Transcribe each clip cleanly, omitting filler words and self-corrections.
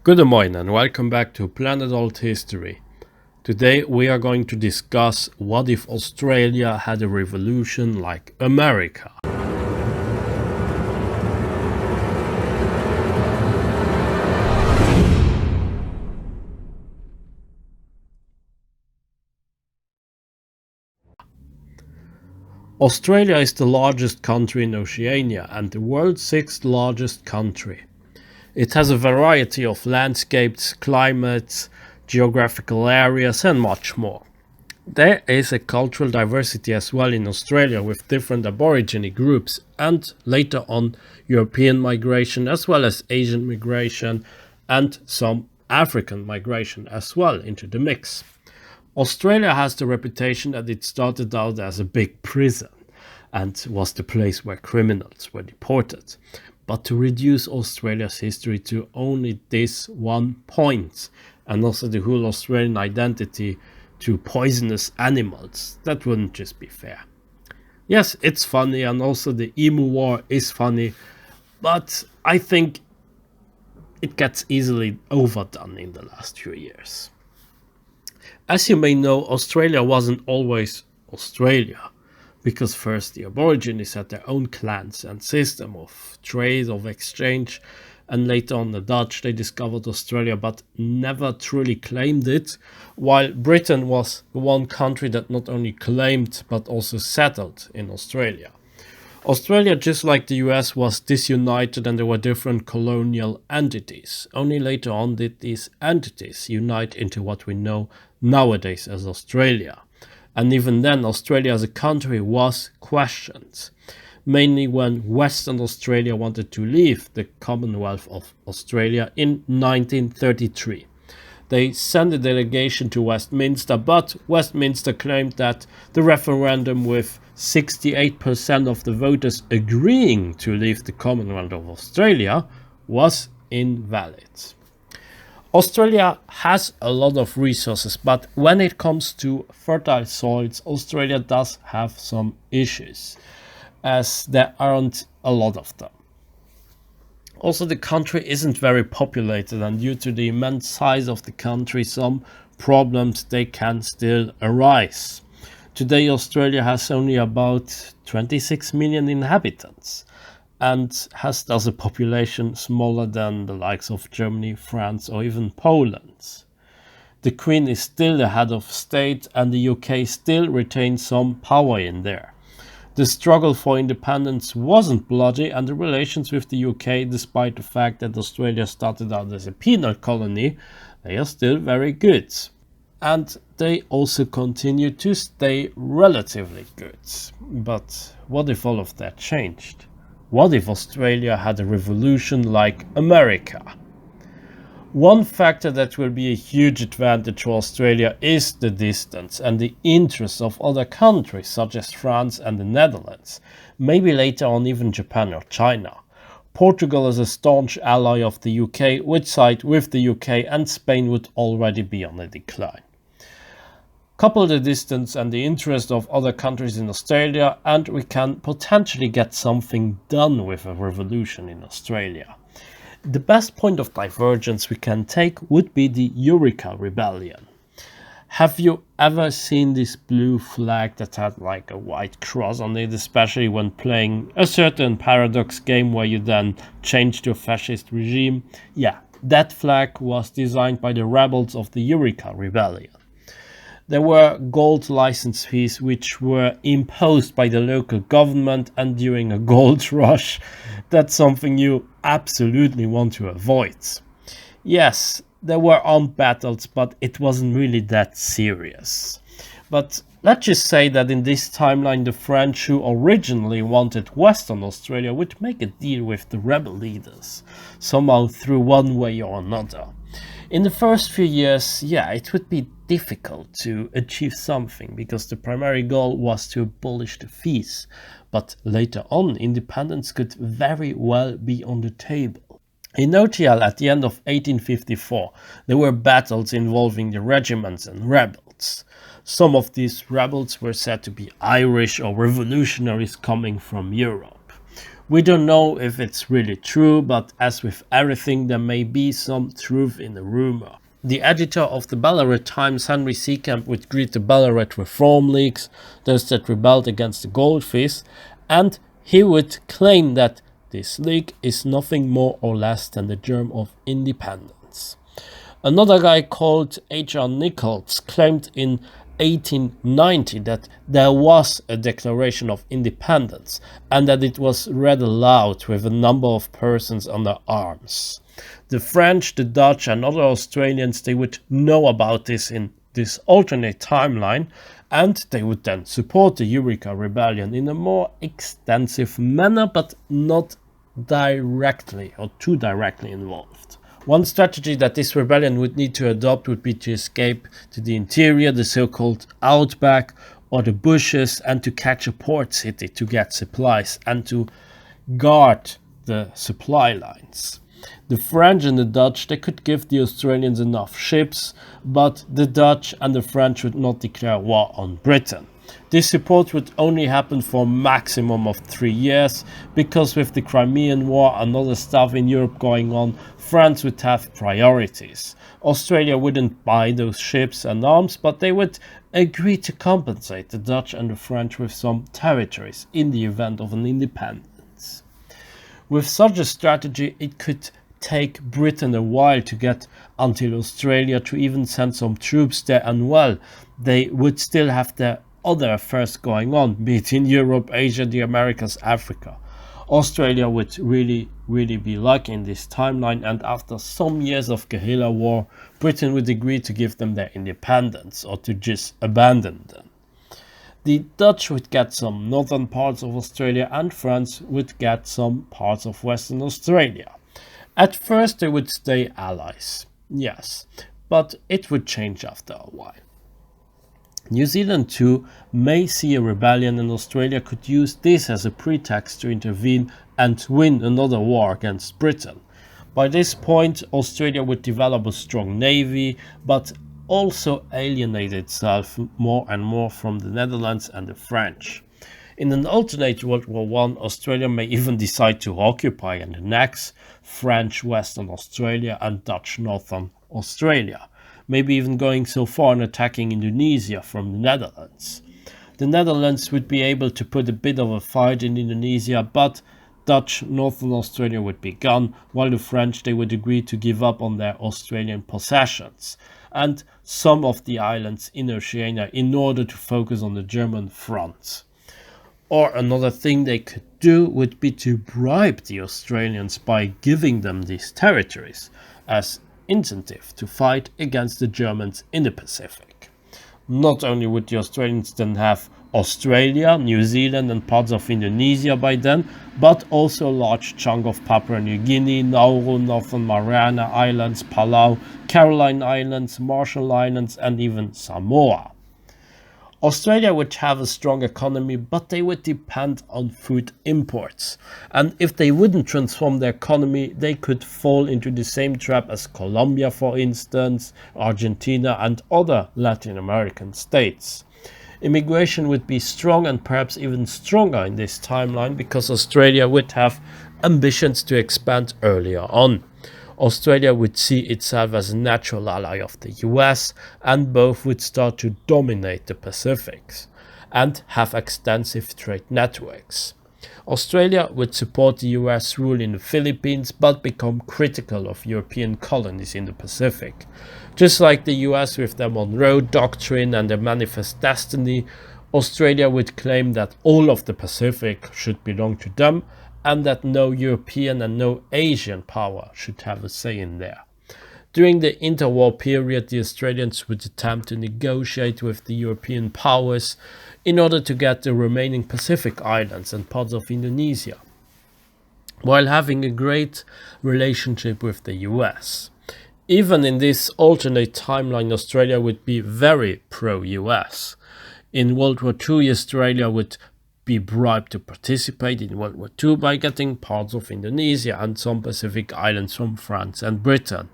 Good morning and welcome back to Planet Althistory. Today we are going to discuss what if Australia had a revolution like America. Australia is the largest country in Oceania and the world's sixth largest country. It has a variety of landscapes, climates, geographical areas and much more. There is a cultural diversity as well in Australia with different Aborigine groups and later on European migration as well as Asian migration and some African migration as well into the mix. Australia has the reputation that it started out as a big prison and was the place where criminals were deported. But to reduce Australia's history to only this one point and also the whole Australian identity to poisonous animals, that wouldn't just be fair. Yes, it's funny and also the Emu War is funny, but I think it gets easily overdone in the last few years. As you may know, Australia wasn't always Australia, because first the Aborigines had their own clans and system of trade, of exchange, and later on the Dutch they discovered Australia but never truly claimed it, while Britain was the one country that not only claimed but also settled in Australia. Australia, just like the US, was disunited and there were different colonial entities. Only later on did these entities unite into what we know nowadays as Australia. And even then, Australia as a country was questioned, mainly when Western Australia wanted to leave the Commonwealth of Australia in 1933. They sent a delegation to Westminster, but Westminster claimed that the referendum with 68% of the voters agreeing to leave the Commonwealth of Australia was invalid. Australia has a lot of resources, but when it comes to fertile soils, Australia does have some issues, as there aren't a lot of them. Also, the country isn't very populated, and due to the immense size of the country, some problems they can still arise. Today, Australia has only about 26 million inhabitants and has thus a population smaller than the likes of Germany, France, or even Poland. The Queen is still the head of state, and the UK still retains some power in there. The struggle for independence wasn't bloody, and the relations with the UK, despite the fact that Australia started out as a penal colony, they are still very good. And they also continue to stay relatively good. But what if all of that changed? What if Australia had a revolution like America? One factor that will be a huge advantage for Australia is the distance and the interests of other countries such as France and the Netherlands, maybe later on even Japan or China. Portugal is a staunch ally of the UK, would side with the UK, and Spain would already be on a decline. Couple the distance and the interest of other countries in Australia and we can potentially get something done with a revolution in Australia. The best point of divergence we can take would be the Eureka Rebellion. Have you ever seen this blue flag that had like a white cross on it, especially when playing a certain paradox game where you then change to a fascist regime? Yeah, that flag was designed by the rebels of the Eureka Rebellion. There were gold license fees which were imposed by the local government, and during a gold rush, that's something you absolutely want to avoid. Yes, there were armed battles, but it wasn't really that serious. But let's just say that in this timeline, the French, who originally wanted Western Australia, would make a deal with the rebel leaders, somehow through one way or another. In the first few years, yeah, it would be difficult to achieve something because the primary goal was to abolish the fees. But later on, independence could very well be on the table. In OTL at the end of 1854, there were battles involving the regiments and rebels. Some of these rebels were said to be Irish or revolutionaries coming from Europe. We don't know if it's really true, but as with everything, there may be some truth in the rumor. The editor of the Ballarat Times, Henry Seacamp, would greet the Ballarat Reform Leagues, those that rebelled against the goldfish, and he would claim that this league is nothing more or less than the germ of independence. Another guy called H.R. Nichols claimed in 1890 that there was a declaration of independence and that it was read aloud with a number of persons under arms. The French, the Dutch and other Australians, they would know about this in this alternate timeline, and they would then support the Eureka Rebellion in a more extensive manner, but not directly or too directly involved. One strategy that this rebellion would need to adopt would be to escape to the interior, the so-called outback or the bushes, and to catch a port city to get supplies and to guard the supply lines. The French and the Dutch, they could give the Australians enough ships, but the Dutch and the French would not declare war on Britain. This support would only happen for a maximum of 3 years, because with the Crimean War and other stuff in Europe going on, France would have priorities. Australia wouldn't buy those ships and arms, but they would agree to compensate the Dutch and the French with some territories in the event of an independence. With such a strategy, it could take Britain a while to get until Australia to even send some troops there, and well, they would still have their other affairs going on, be it in Europe, Asia, the Americas, Africa. Australia would really be lucky in this timeline, and after some years of guerrilla war, Britain would agree to give them their independence or to just abandon them. The Dutch would get some northern parts of Australia and France would get some parts of Western Australia. At first they would stay allies, yes, but it would change after a while. New Zealand too may see a rebellion, and Australia could use this as a pretext to intervene and win another war against Britain. By this point, Australia would develop a strong navy, but also alienate itself more and more from the Netherlands and the French. In an alternate World War I, Australia may even decide to occupy and annex French Western Australia and Dutch Northern Australia, maybe even going so far and attacking Indonesia from the Netherlands. The Netherlands would be able to put a bit of a fight in Indonesia, but Dutch Northern Australia would be gone, while the French, they would agree to give up on their Australian possessions and some of the islands in Oceania in order to focus on the German front. Or another thing they could do would be to bribe the Australians by giving them these territories as incentive to fight against the Germans in the Pacific. Not only would the Australians then have Australia, New Zealand and parts of Indonesia by then, but also a large chunk of Papua New Guinea, Nauru, Northern Mariana Islands, Palau, Caroline Islands, Marshall Islands and even Samoa. Australia would have a strong economy, but they would depend on food imports. And if they wouldn't transform their economy, they could fall into the same trap as Colombia, for instance, Argentina and other Latin American states. Immigration would be strong and perhaps even stronger in this timeline, because Australia would have ambitions to expand earlier on. Australia would see itself as a natural ally of the US, and both would start to dominate the Pacifics and have extensive trade networks. Australia would support the US rule in the Philippines, but become critical of European colonies in the Pacific. Just like the US with their Monroe Doctrine and their Manifest Destiny, Australia would claim that all of the Pacific should belong to them, and that no European and no Asian power should have a say in there. During the interwar period, the Australians would attempt to negotiate with the European powers in order to get the remaining Pacific islands and parts of Indonesia, while having a great relationship with the US. Even in this alternate timeline, Australia would be very pro-US. In World War II, Australia would be bribed to participate in World War II by getting parts of Indonesia and some Pacific islands from France and Britain.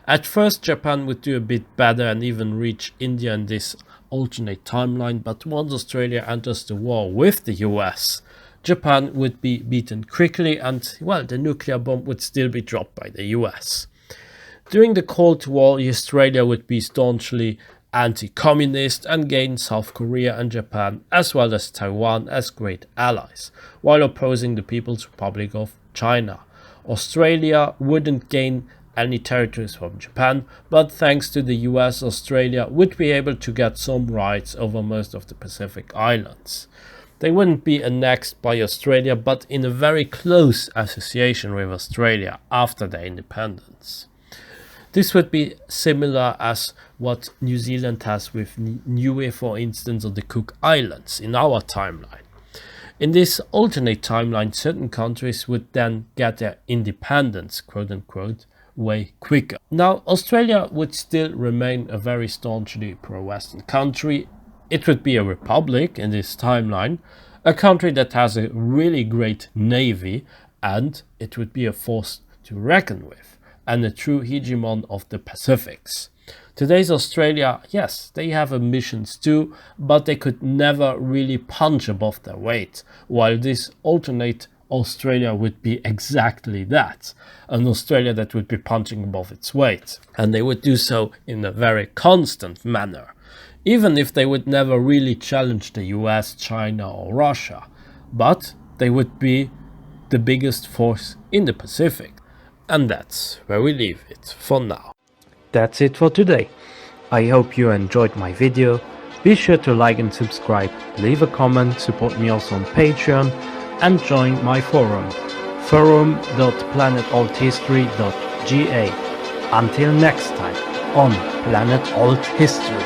At first, Japan would do a bit better and even reach India in this alternate timeline, but once Australia enters the war with the US, Japan would be beaten quickly and, well, the nuclear bomb would still be dropped by the US. During the Cold War, Australia would be staunchly anti-communist and gain South Korea and Japan as well as Taiwan as great allies, while opposing the People's Republic of China. Australia wouldn't gain any territories from Japan, but thanks to the US, Australia would be able to get some rights over most of the Pacific Islands. They wouldn't be annexed by Australia, but in a very close association with Australia after their independence. This would be similar as what New Zealand has with Niue, for instance, or the Cook Islands in our timeline. In this alternate timeline, certain countries would then get their independence, quote unquote, way quicker. Now, Australia would still remain a very staunchly pro-Western country. It would be a republic in this timeline, a country that has a really great navy, and it would be a force to reckon with, and a true hegemon of the Pacifics. Today's Australia, yes, they have ambitions too, but they could never really punch above their weight, while this alternate Australia would be exactly that, an Australia that would be punching above its weight, and they would do so in a very constant manner, even if they would never really challenge the US, China or Russia, but they would be the biggest force in the Pacific. And that's where we leave it for now. That's it for today. I hope you enjoyed my video. Be sure to like and subscribe, leave a comment, support me also on Patreon, and join my forum, forum.planetalthistory.ga. Until next time on Planet Alt History.